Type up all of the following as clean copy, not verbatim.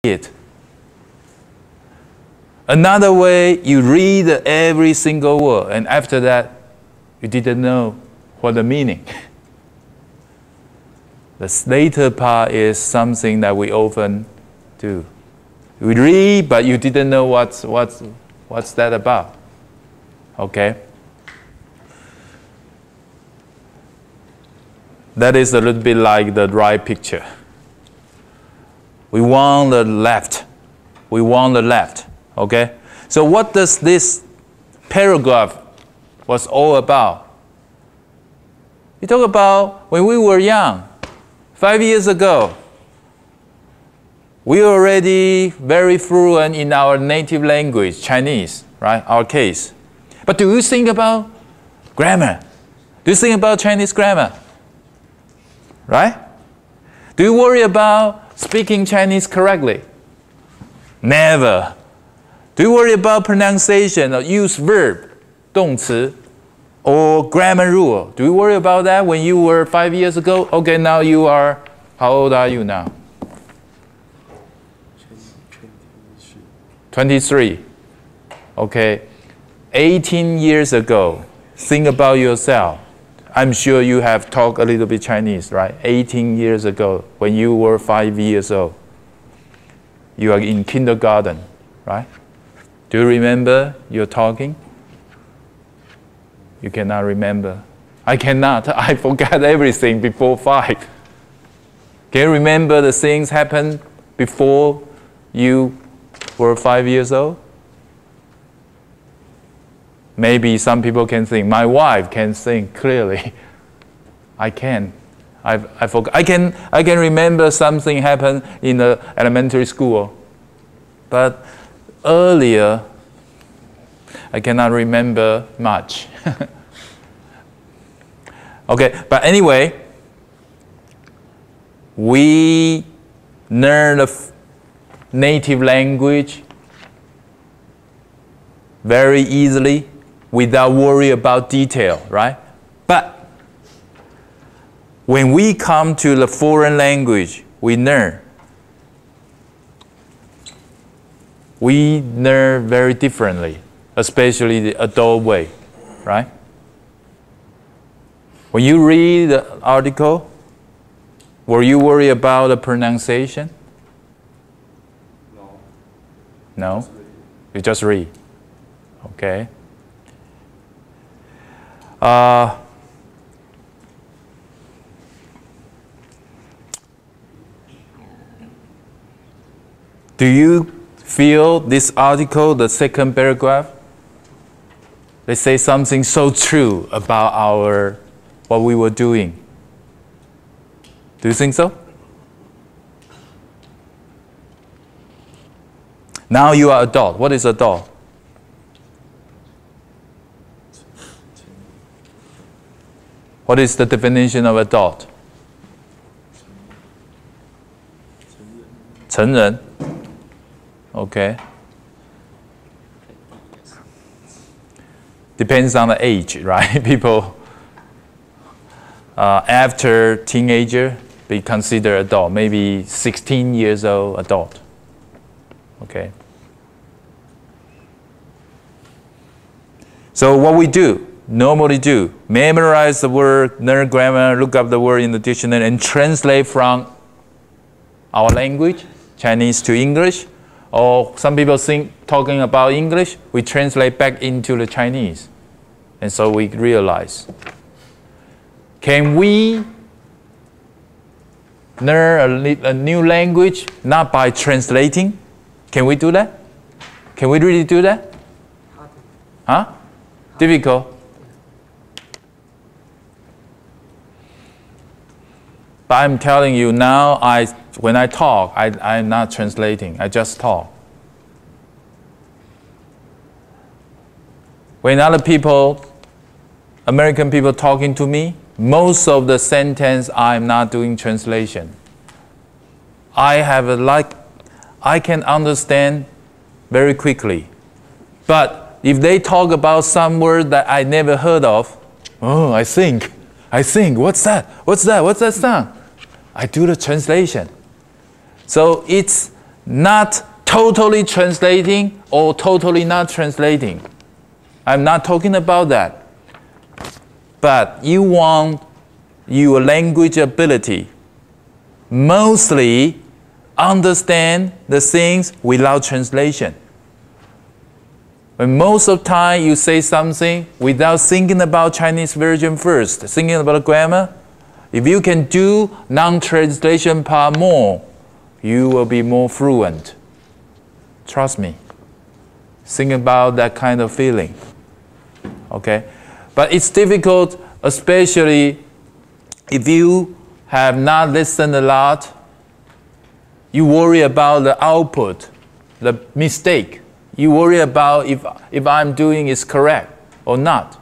it. Another way, you read every single word, and after that, you didn't know what the meaning. The later part is something that we often do. We read, but you didn't know what's that about. Okay? That is a little bit like the right picture. We want the left. We want the left. Okay? So what does this paragraph was all about? We talk about when we were young, 5 years ago. We were already very fluent in our native language, Chinese, right? Our case. But do you think about grammar? Do you think about Chinese grammar? Right? Do you worry about speaking Chinese correctly? Never. Do you worry about pronunciation or use verb, 动词, or grammar rule? Do you worry about that when you were 5 years ago? Okay, now you are, how old are you now? 23. Okay. 18 years ago, think about yourself. I'm sure you have talked a little bit Chinese, right? 18 years ago, when you were 5 years old. You are in kindergarten, right? Do you remember your talking? You cannot remember. I cannot. I forgot everything before 5. Can you remember the things happened before you were 5 years old? Maybe some people can think. My wife can think clearly. I can. I forgot. I can remember something happened in the elementary school, but earlier I cannot remember much. Okay, but anyway, we learn the native language very easily without worry about detail, right? But when we come to the foreign language, we learn very differently, especially the adult way, right? When you read the article, were you worried about the pronunciation? No. No? You just read. Okay. Do you feel this article, the second paragraph, they say something so true about what we were doing? Do you think so? Now you are adult. What is adult? What is the definition of adult? 成人. Okay. Depends on the age, right? People after teenager, they consider adult. Maybe 16 years old adult. Okay. So what we normally do, memorize the word, learn grammar, look up the word in the dictionary, and translate from our language, Chinese to English. Or some people think talking about English, we translate back into the Chinese. And so we realize, can we learn a new language not by translating? Can we do that? Can we really do that? Huh? Difficult. But I'm telling you now, when I talk, I'm not translating. I just talk. When other people, American people talking to me, most of the sentence I'm not doing translation. I can understand very quickly. But if they talk about some word that I never heard of, oh, I think, what's that? What's that sound? I do the translation. So it's not totally translating or totally not translating. I'm not talking about that. But you want your language ability mostly understand the things without translation. When most of the time you say something without thinking about Chinese version first, thinking about grammar, if you can do non-translation part more, you will be more fluent. Trust me. Think about that kind of feeling. Okay? But it's difficult, especially if you have not listened a lot. You worry about the output, the mistake. You worry about if I'm doing is correct or not.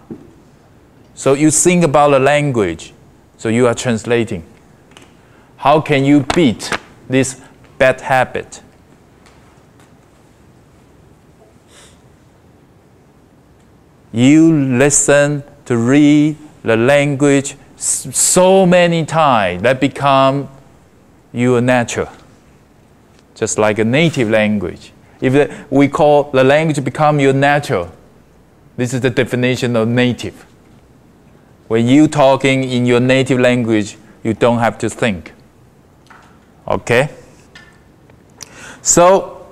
So you think about the language. So you are translating. How can you beat this bad habit? You listen to read the language so many times that become your nature. Just like a native language. If we call the language become your natural, this is the definition of native. When you talking in your native language, you don't have to think. Okay? So,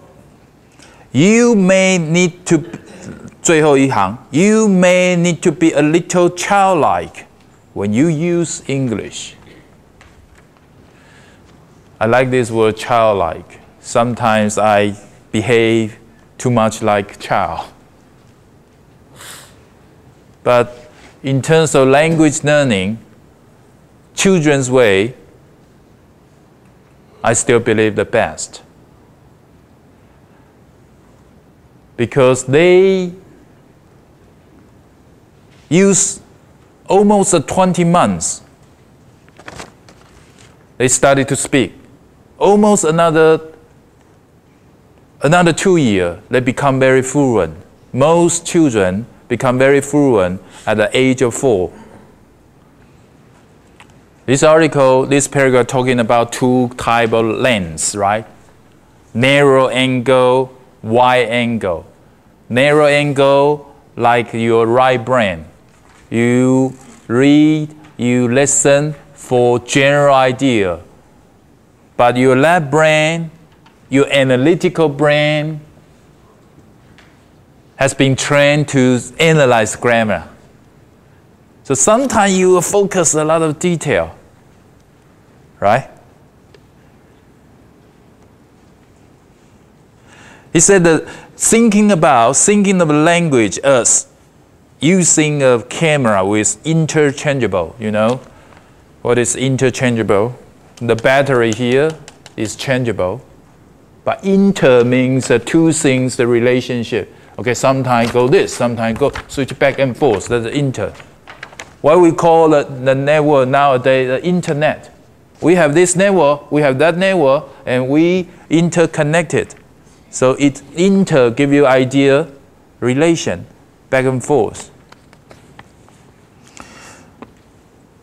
you may need to, 最后一行, you may need to be a little childlike when you use English. I like this word childlike. Sometimes I behave too much like child. But in terms of language learning, children's way, I still believe the best. Because they use almost 20 months. They started to speak. Almost another 2 years, they become very fluent. Most children become very fluent at the age of 4. This article, this paragraph talking about 2 types of lens, right? Narrow angle, wide angle. Narrow angle, like your right brain. You read, you listen for general idea. But your left brain, your analytical brain, has been trained to analyze grammar. So sometimes you will focus a lot of detail, right? He said that thinking of language as using a camera with interchangeable, you know? What is interchangeable? The battery here is changeable. But inter means two things, the relationship. Okay, sometimes go this, sometimes go switch back and forth. That's the inter. What we call the network nowadays, the internet. We have this network, we have that network, and we interconnected. So it inter give you idea, relation, back and forth.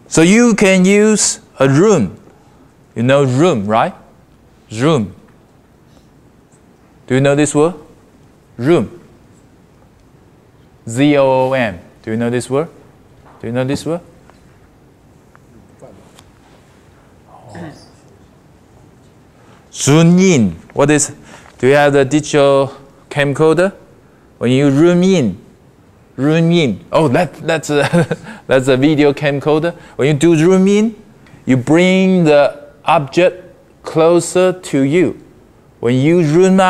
So you can use a room. You know room, right? Room. Do you know this word? Room. Z-O-O-M. Do you know this word? Do you know this word? Zoom in. What is? Do you have the digital camcorder? When you zoom in. Oh, that's a video camcorder. When you do zoom in, you bring the object closer to you. When you zoom out,